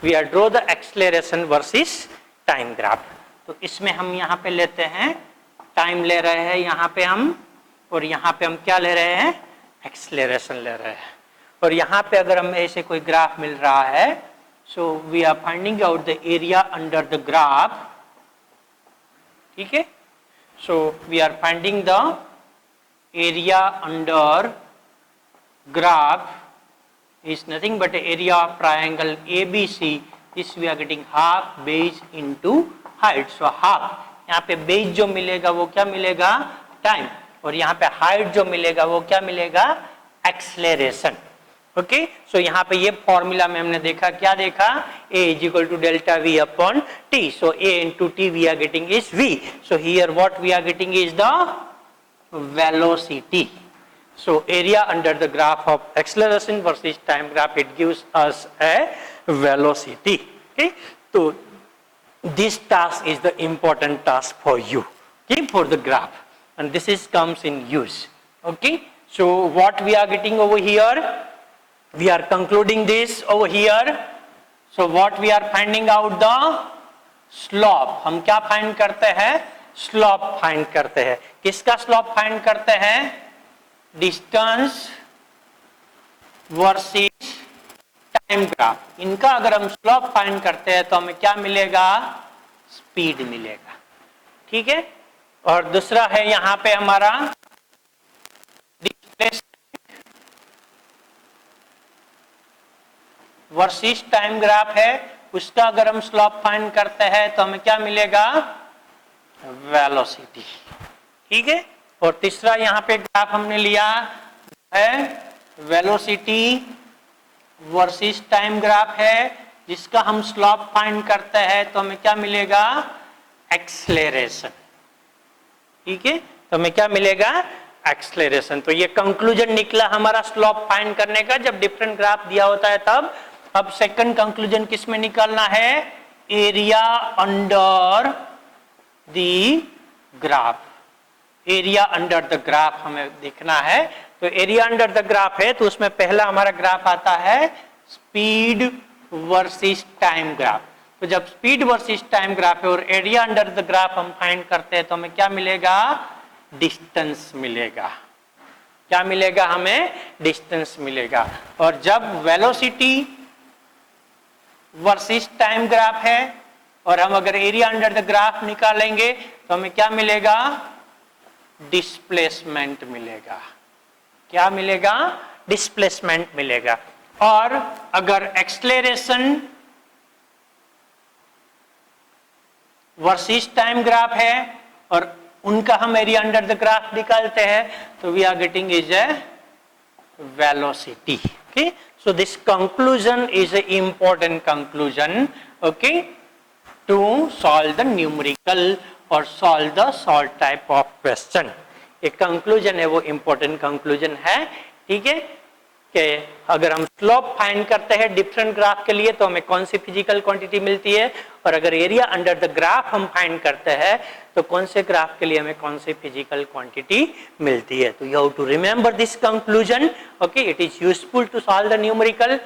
we are draw the acceleration versus time graph. तो इसमें हम यहाँ पे लेते हैं, टाइम ले रहे हैं यहाँ पे हम, और यहाँ पे हम क्या ले रहे हैं, एक्सेलरेशन ले रहे हैं. और यहाँ पे अगर हमें ऐसे कोई ग्राफ मिल रहा है, so we are finding out the area under the graph. ठीक है, so we are finding the area under graph is nothing but area of triangle ABC. This we are getting half base into height. So half, यहाँ पे base जो मिलेगा वो क्या मिलेगा, time, और यहाँ पे height जो मिलेगा वो क्या मिलेगा, acceleration. ओके, सो यहाँ पे ये फॉर्मूला में हमने देखा, क्या देखा, a is equal to delta v upon t. So a into t we are getting is v. So here what we are getting is the velocity. So area under the graph of acceleration versus time graph, it gives us a velocity. Okay, so this task is the important task for you, okay, for the graph, and this is comes in use. Okay, so what we are getting over here, we are concluding this over here. So what we are finding out the slope. हम क्या फाइंड करते हैं, स्लोप फाइंड करते हैं. किसका स्लोप फाइंड करते हैं, डिस्टेंस वर्सेस टाइम ग्राफ. इनका अगर हम स्लोप फाइंड करते हैं तो हमें क्या मिलेगा, स्पीड मिलेगा. ठीक है, और दूसरा है यहां पे हमारा डिस्प्लेसमेंट वर्सेस टाइम ग्राफ है, उसका अगर हम स्लोप फाइंड करते हैं तो हमें क्या मिलेगा, वेलोसिटी. ठीक है, और तीसरा यहाँ पे ग्राफ हमने लिया है वेलोसिटी वर्सेस टाइम ग्राफ है, जिसका हम स्लोप फाइंड करते हैं तो हमें क्या मिलेगा, एक्सेलरेशन. ठीक है, तो हमें क्या मिलेगा, एक्सेलरेशन. तो ये कंक्लूजन निकला हमारा स्लोप फाइंड करने का, जब डिफरेंट ग्राफ दिया होता है तब. अब सेकंड कंक्लूजन किस में निकालना है, area under the graph. Area under the graph हमें देखना है. तो एरिया अंडर द ग्राफ है तो उसमें पहला हमारा ग्राफ आता है स्पीड वर्सेस टाइम ग्राफ. तो जब स्पीड वर्सेस टाइम ग्राफ है और एरिया अंडर द ग्राफ हम फाइंड करते हैं तो हमें क्या मिलेगा, डिस्टेंस मिलेगा. क्या मिलेगा, हमें डिस्टेंस मिलेगा. और जब वेलोसिटी वर्सेस टाइम ग्राफ है और हम अगर एरिया अंडर द ग्राफ निकालेंगे तो हमें क्या मिलेगा, डिस्प्लेसमेंट मिलेगा. क्या मिलेगा, डिस्प्लेसमेंट मिलेगा. और अगर एक्सेलरेशन वर्सेस टाइम ग्राफ है और उनका हम एरिया अंडर द ग्राफ निकालते हैं तो we are getting is a velocity. Okay, so this conclusion is an important conclusion, okay, to solve the numerical or solve the short type of question. एक conclusion है वो important conclusion है. ठीक है, कि अगर हम स्लोप फाइंड करते हैं डिफरेंट ग्राफ के लिए तो हमें कौन सी फिजिकल क्वांटिटी मिलती है, और अगर एरिया अंडर द ग्राफ हम फाइंड करते हैं तो कौन से ग्राफ के लिए हमें कौन सी फिजिकल क्वांटिटी मिलती है. तो you have to remember this conclusion. Okay, it is useful to solve the numerical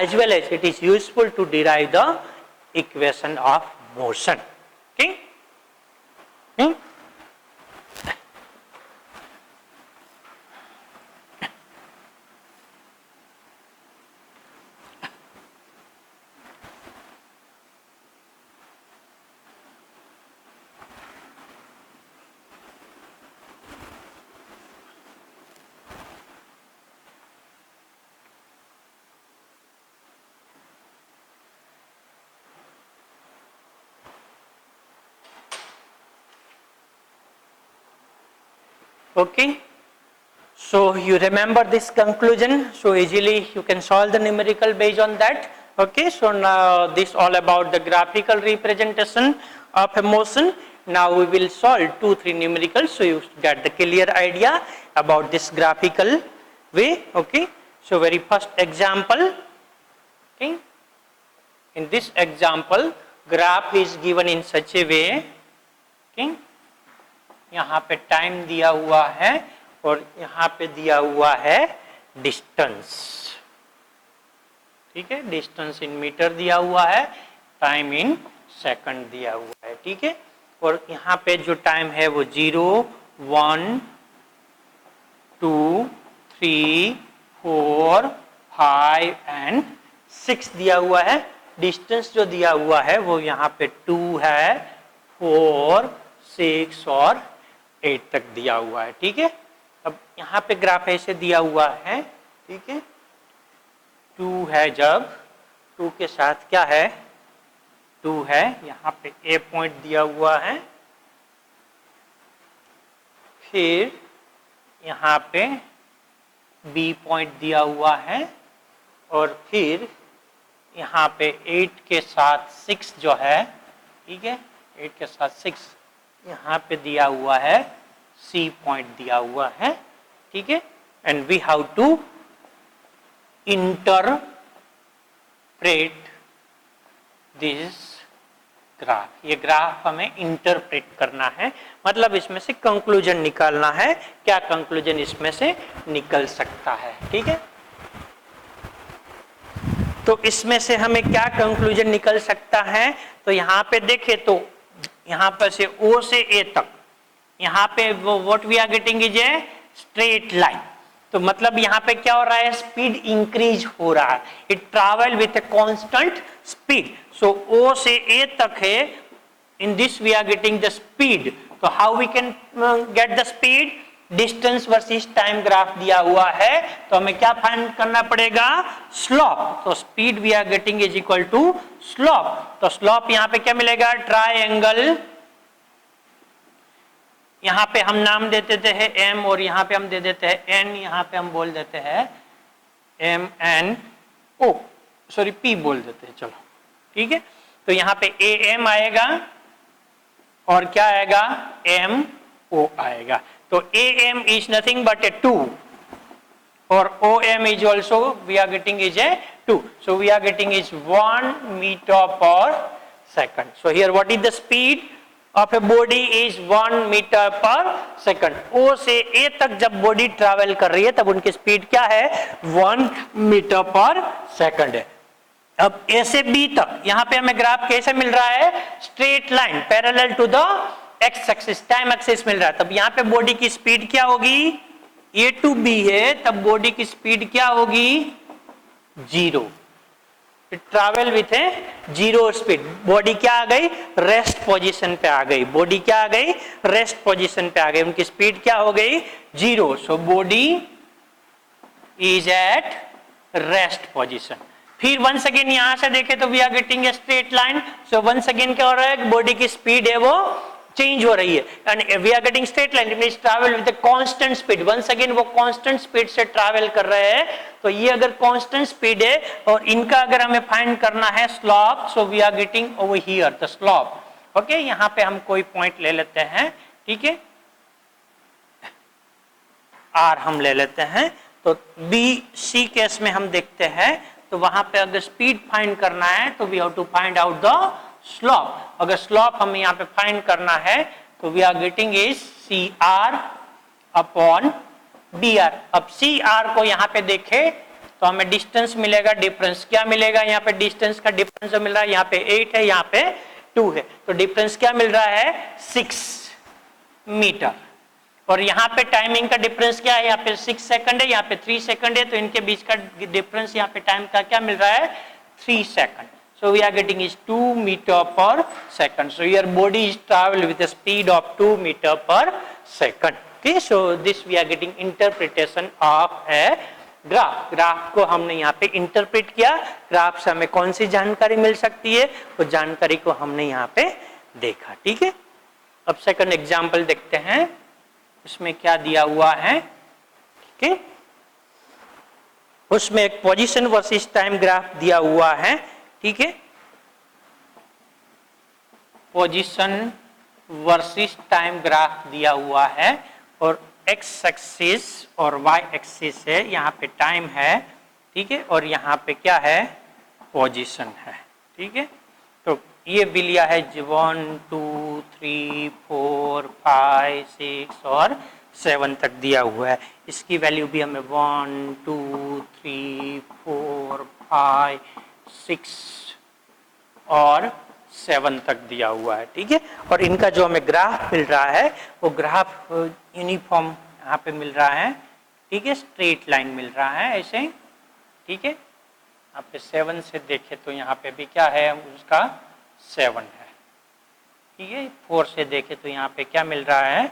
as well as it is useful to derive the equation of motion. Okay, okay, so you remember this conclusion, so easily you can solve the numerical based on that. Okay, so now this all about the graphical representation of a motion. Now we will solve 2-3 numericals so you get the clear idea about this graphical way. Okay, so very first example. Okay, in this example graph is given in such a way. Okay, यहाँ पे टाइम दिया हुआ है और यहाँ पे दिया हुआ है डिस्टेंस. ठीक है, डिस्टेंस इन मीटर दिया हुआ है, टाइम इन सेकंड दिया हुआ है. ठीक है, और यहाँ पे जो टाइम है वो 0, 1, 2, 3, 4, 5 एंड 6 दिया हुआ है. डिस्टेंस जो दिया हुआ है वो यहाँ पे 2 है, 4, 6 और 8 तक दिया हुआ है. ठीक है, अब यहाँ पे ग्राफ ऐसे दिया हुआ है. ठीक है, 2 है, जब 2 के साथ क्या है 2 है, यहाँ पे A पॉइंट दिया हुआ है, फिर यहाँ पे B पॉइंट दिया हुआ है, और फिर यहाँ पे 8 के साथ 6 जो है, ठीक है, 8 के साथ 6 यहाँ पे दिया हुआ है, C पॉइंट दिया हुआ है, ठीक है। And we have to interpret this graph. ये ग्राफ हमें इंटरप्रेट करना है, मतलब इसमें से कंक्लूजन निकालना है, क्या कंक्लूजन इसमें से निकल सकता है, ठीक है। तो इसमें से हमें क्या कंक्लूजन निकल सकता है, तो यहाँ पे देखें तो यहाँ पर से O से A तक, यहाँ पे वो what we are getting is a straight line. तो मतलब यहाँ पे क्या हो रहा है, स्पीड इंक्रीज हो रहा है, it travel with a constant speed. So O से A तक है, in this we are getting the speed. तो how we can get the speed, distance versus time graph दिया हुआ है, तो हमें क्या फाइंड करना पड़ेगा, स्लोप। तो speed we are getting is equal to slope. तो स्लोप यहाँ पे क्या मिलेगा, ट्रायंगल, यहाँ पे हम नाम दे देते हैं m, और यहाँ पे हम दे देते हैं n, यहाँ पे हम बोल देते हैं m n o, sorry p बोल देते हैं, चलो ठीक है। तो यहाँ पे am आएगा और क्या आएगा, m o आएगा। तो am is nothing but a 2 or om is also we are getting is a 2. So we are getting is 1 meter per second. So here what is the speed of a body is 1 meter per second. O से A तक जब बॉडी ट्रैवल कर रही है तब उनकी स्पीड क्या है, 1 मीटर पर सेकंड है। अब A से B तक यहाँ पे हमें ग्राफ कैसे मिल रहा है, straight line parallel to the x axis, time axis मिल रहा है। तब यहाँ पे बॉडी की स्पीड क्या होगी, A टू B है, तब बॉडी की स्पीड क्या होगी, 0। Travel with A 0 speed. Body क्या आ गई, रेस्ट पोजीशन पे आ गई, बॉडी क्या आ गई, रेस्ट पोजीशन पे आ गई, उनकी स्पीड क्या हो गई, 0। So body is at rest position. फिर वंस अगेन यहां से देखें तो we are getting a straight line. So once again क्या हो रहा है, बॉडी की स्पीड है वो चेंज हो रही है, and we are getting straight line, it means travel with a constant speed. Once again वो कांस्टेंट स्पीड से ट्रैवल कर रहे हैं। तो ये अगर कांस्टेंट स्पीड है और इनका अगर हमें फाइंड करना है slope, so we are getting over here the slope. Okay, यहां पे हम कोई पॉइंट ले लेते हैं, ठीक है, आर हम ले लेते हैं। तो बी सी केस में हम देखते हैं, तो वहां पे अगर स्पीड फाइंड करना है तो we have to find out the slope. अगर स्लोप हमें यहाँ पे फाइंड करना है तो we are getting is C R upon D R. अब सी आर को यहाँ पे देखे तो हमें डिस्टेंस मिलेगा, डिफरेंस क्या मिलेगा, यहाँ पे डिस्टेंस का डिफरेंस जो मिल रहा है, यहाँ पे 8 है, यहाँ पे 2 है, तो डिफरेंस क्या मिल रहा है, 6 मीटर। और यहाँ पे टाइमिंग का डिफरेंस क्या है, यहाँ पे 6 सेकंड है, यहाँ पे 3 सेकंड है, तो इनके बीच का डिफरेंस यहाँ पे टाइम का क्या मिल रहा है, 3 second. So we are getting is 2 meter per second. So your body is travel with a speed of 2 meter per second. Okay, so this we are getting interpretation of a graph. Graph को हमने यहाँ पे इंटरप्रेट किया। ग्राफ से हमें कौन सी जानकारी मिल सकती है, वो जानकारी को हमने यहाँ पे देखा, ठीक है। अब सेकंड एग्जाम्पल देखते हैं, उसमें क्या दिया हुआ है, ठीक है। उसमें एक पोजीशन वर्सेस टाइम ग्राफ दिया हुआ है, ठीक है, पोजीशन वर्सेस टाइम ग्राफ दिया हुआ है, और एक्स एक्सिस और वाई एक्सिस है, यहाँ पे टाइम है, ठीक है, और यहाँ पे क्या है, पोजीशन है, ठीक है। तो ये भी लिया है 1 2 3 4 5 6 और 7 तक दिया हुआ है। इसकी वैल्यू भी हमें 1 2 3 4 5 6 और 7 तक दिया हुआ है, ठीक है। और इनका जो हमें ग्राफ मिल रहा है वो ग्राफ यूनिफॉर्म यहाँ पे मिल रहा है, ठीक है, स्ट्रेट लाइन मिल रहा है ऐसे, ठीक है। यहाँ पे 7 से देखे तो यहाँ पे भी क्या है, उसका 7 है, ठीक है। 4 से देखे तो यहाँ पे क्या मिल रहा है,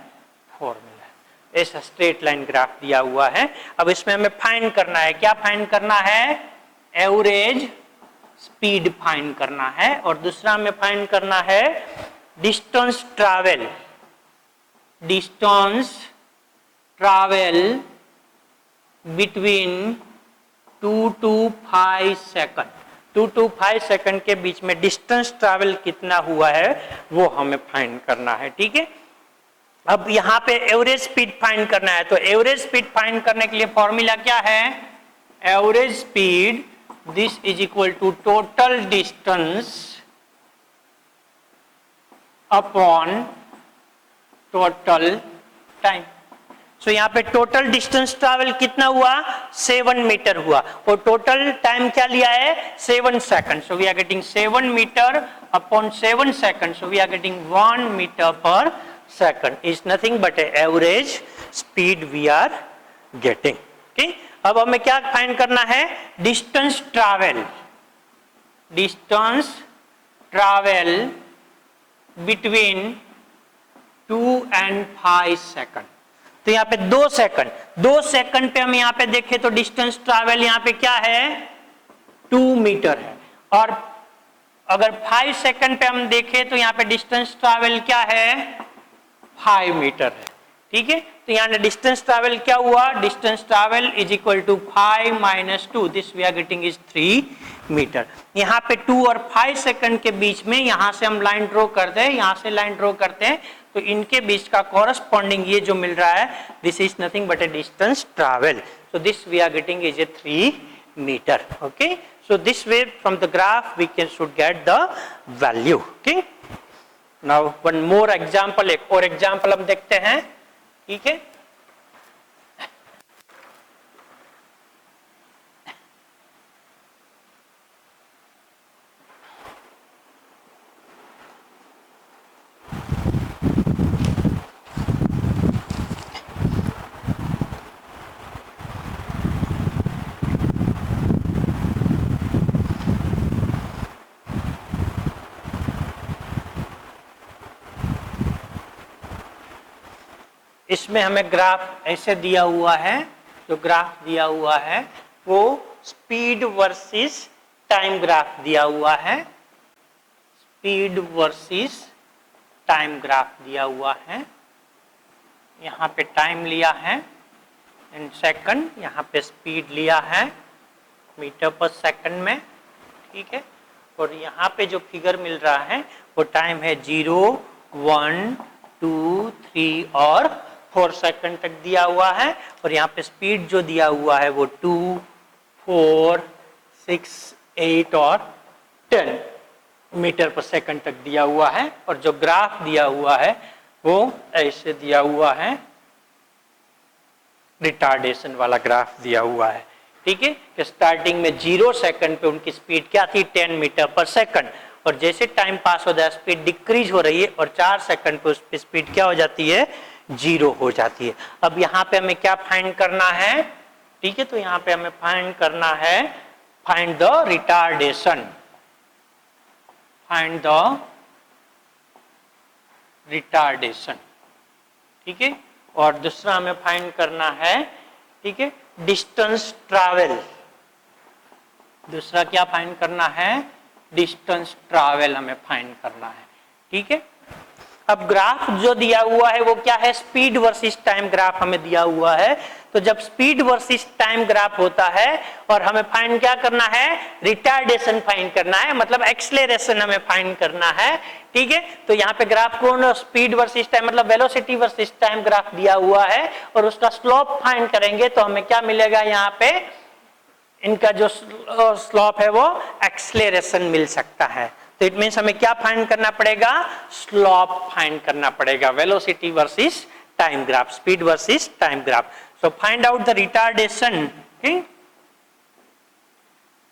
4 मिल रहा है। ऐसा स्ट्रेट लाइन ग्राफ दिया हुआ है। अब इसमें हमें फाइंड करना है, क्या फाइंड करना है, एवरेज स्पीड फाइंड करना है और दूसरा हमें फाइंड करना है distance travel, distance travel between 2 to 5 second, 2 to 5 second के बीच में डिस्टेंस ट्रैवल कितना हुआ है वो हमें फाइंड करना है। ठीक है, अब यहां पे एवरेज स्पीड फाइंड करना है, तो एवरेज स्पीड फाइंड करने के लिए फॉर्मूला क्या है, average speed this is equal to total distance upon total time. So यहाँ पे टोटल डिस्टेंस ट्रैवल कितना हुआ, 7 मीटर हुआ और टोटल टाइम क्या लिया है, 7 second. So we are getting 7 metre upon 7 second, so we are getting 1 metre per second is nothing but average speed we are getting. Okay, अब हमें क्या फाइंड करना है, distance travel, distance travel between 2 and 5 second. तो यहाँ पे 2 सेकंड, 2 सेकंड पे हम यहाँ पे देखें तो डिस्टेंस ट्रैवल यहाँ पे क्या है, 2 मीटर है और अगर 5 सेकंड पे हम देखें तो यहाँ पे डिस्टेंस ट्रैवल क्या है, 5 मीटर है। ठीक है, तो यहाँ डिस्टेंस ट्रैवल क्या हुआ, distance travel is equal to 5 minus 2, this we are getting is 3 metre. यहाँ पे 2 और 5 सेकंड के बीच में यहाँ से हम लाइन ड्रॉ करते हैं, यहाँ से लाइन ड्रॉ करते हैं तो इनके बीच का कॉरस्पॉन्डिंग ये जो मिल रहा है this is nothing but a distance travel, so this we are getting is a 3 metre. Okay, so this way from the graph we can should get the value. Okay, now one more example, एक और एग्जांपल हम देखते हैं। ठीक है, इसमें हमें ग्राफ ऐसे दिया हुआ है, जो ग्राफ दिया हुआ है वो स्पीड वर्सेस टाइम ग्राफ दिया हुआ है, स्पीड वर्सेस टाइम ग्राफ दिया हुआ है। यहाँ पे टाइम लिया है इन सेकंड, यहाँ पे स्पीड लिया है मीटर पर सेकंड में। ठीक है, और यहाँ पे जो फिगर मिल रहा है वो टाइम है 0, 1, 2, 3 और 4 सेकंड तक दिया हुआ है और यहाँ पे स्पीड जो दिया हुआ है वो 2, 4, 6, 8 और 10 मीटर पर सेकंड तक दिया हुआ है और जो ग्राफ दिया हुआ है वो ऐसे दिया हुआ है, रिटार्डेशन वाला ग्राफ दिया हुआ है। ठीक है, कि स्टार्टिंग में 0 सेकंड पे उनकी स्पीड क्या थी, 10 मीटर पर सेकंड और जैसे टाइम पास हो जाए स्पीड डिक्रीज हो रही है और 4 सेकंड पे उस पे स्पीड क्या हो जाती है, 0 हो जाती है। अब यहाँ पे हमें क्या फाइंड करना है, ठीक है, तो यहाँ पे हमें फाइंड करना है, find the retardation, find the retardation. ठीक है, और दूसरा हमें फाइंड करना है, ठीक है, डिस्टेंस ट्रैवल। दूसरा क्या फाइंड करना है, डिस्टेंस ट्रैवल हमें फाइंड करना है। ठीक है, अब ग्राफ जो दिया हुआ है वो क्या है, स्पीड वर्सेस टाइम ग्राफ हमें दिया हुआ है। तो जब स्पीड वर्सेस टाइम ग्राफ होता है और हमें फाइंड क्या करना है, रिटार्डेशन फाइंड करना है, मतलब एक्सेलरेशन हमें फाइंड करना है। ठीक है, तो यहाँ पे ग्राफ को स्पीड वर्सेस टाइम मतलब वेलोसिटी वर्सेस टाइम ग्राफ दिया हुआ है और उसका स्लोप फाइंड करेंगे तो हमें क्या मिलेगा, यहाँ पे इनका जो स्लोप है वो एक्सेलरेशन मिल सकता है। तो इट मीन्स हमें क्या फाइंड करना पड़ेगा, स्लोप फाइंड करना पड़ेगा, velocity versus time graph, speed versus time graph. So find out the retardation.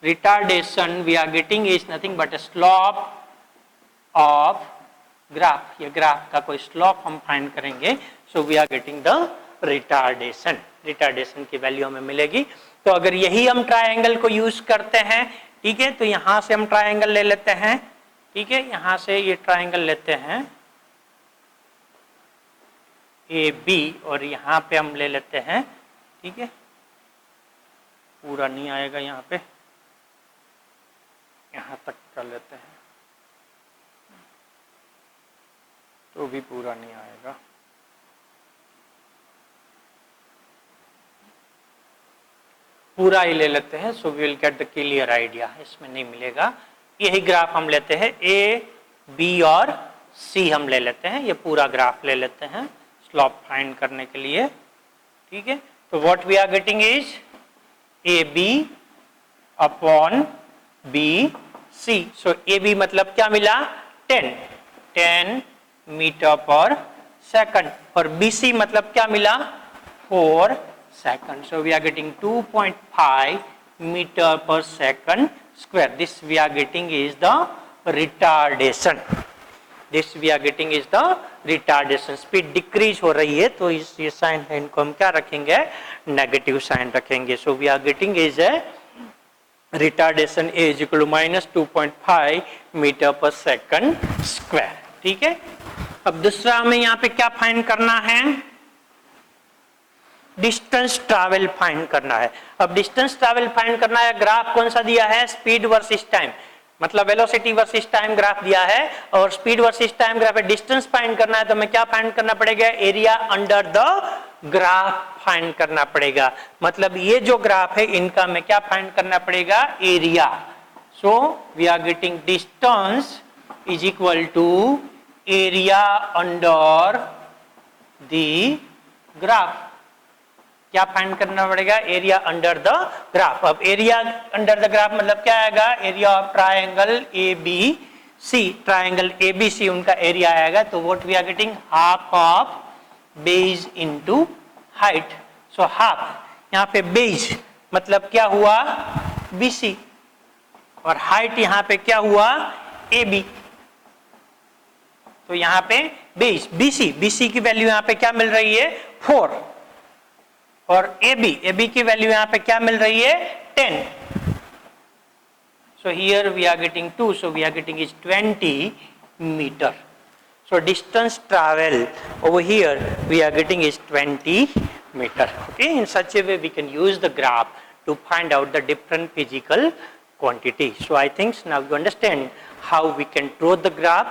Retardation we are getting is nothing but slope of graph, ये ग्राफ का कोई स्लोप हम फाइंड करेंगे, so we are getting the retardation. Retardation की वैल्यू हमें मिलेगी। तो अगर यही हम ट्रायंगल को यूज करते हैं, ठीक है, तो यहां से हम ट्रायंगल ले लेते हैं। ठीक है, यहां से ये ट्रायंगल लेते हैं ए बी और यहां पे हम ले लेते हैं, ठीक है, पूरा नहीं आएगा यहाँ पे, कर लेते हैं, तो भी पूरा नहीं आएगा। पूरा ही ले लेते हैं, so we will get the clear idea. इसमें नहीं मिलेगा। यही ग्राफ हम लेते हैं, ए बी और सी हम ले लेते हैं, ये पूरा ग्राफ ले लेते हैं स्लोप फाइंड करने के लिए। ठीक है, तो what we are getting is A B upon B C. So A B मतलब क्या मिला, 10 मीटर पर सेकंड, और बी सी मतलब क्या मिला, 4 second. So we are getting 2.5 meter per second square. This we are getting is the retardation. This we are getting is the retardation. Speed decrease हो रही है, तो इस ये साइन है, इनको हम क्या रखेंगे, नेगेटिव साइन रखेंगे। So we are getting is a retardation A is equal to minus 2.5 meter per second square. ठीक है, अब दूसरा हमें यहाँ पे क्या फाइंड करना है, डिस्टेंस ट्रैवल फाइंड करना है। अब डिस्टेंस ट्रैवल फाइंड करना है, ग्राफ कौन सा दिया है, स्पीड वर्सेस टाइम, मतलब वेलोसिटी वर्सेस टाइम ग्राफ दिया है, और स्पीड वर्सेस टाइम ग्राफ है। डिस्टेंस फाइंड करना है तो हमें क्या फाइंड करना पड़ेगा, area under the graph find करना पड़ेगा। मतलब ये जो ग्राफ है इनका हमें क्या फाइंड करना पड़ेगा, area. So we are getting distance is equal to area under the graph. क्या फाइंड करना पड़ेगा, एरिया अंडर द ग्राफ। अब एरिया अंडर द ग्राफ मतलब क्या आएगा, area of triangle A B C, triangle A B C उनका एरिया आएगा। तो what we are getting, half of base into height. So half, यहाँ पे बेस मतलब क्या हुआ, बी सी, और हाइट यहाँ पे क्या हुआ, ए बी। तो यहाँ पे बेस बी सी की वैल्यू यहाँ पे क्या मिल रही है, 4, और ए बी की वैल्यू यहाँ पे क्या मिल रही है, 10। So here we are getting 2, so we are getting is 20 metre. So distance travel over here we are getting is 20 meter. Okay, in such a way we can use the graph to find out the different physical quantity. So I think now you understand how we can draw the graph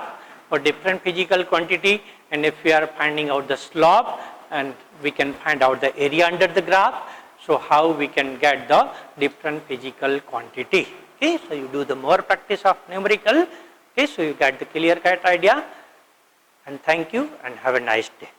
for different physical quantity, and if we are finding out the slope, and we can find out the area under the graph, so how we can get the different physical quantity. Okay, so you do the more practice of numerical. Okay, so you get the clear cut idea, and thank you and have a nice day.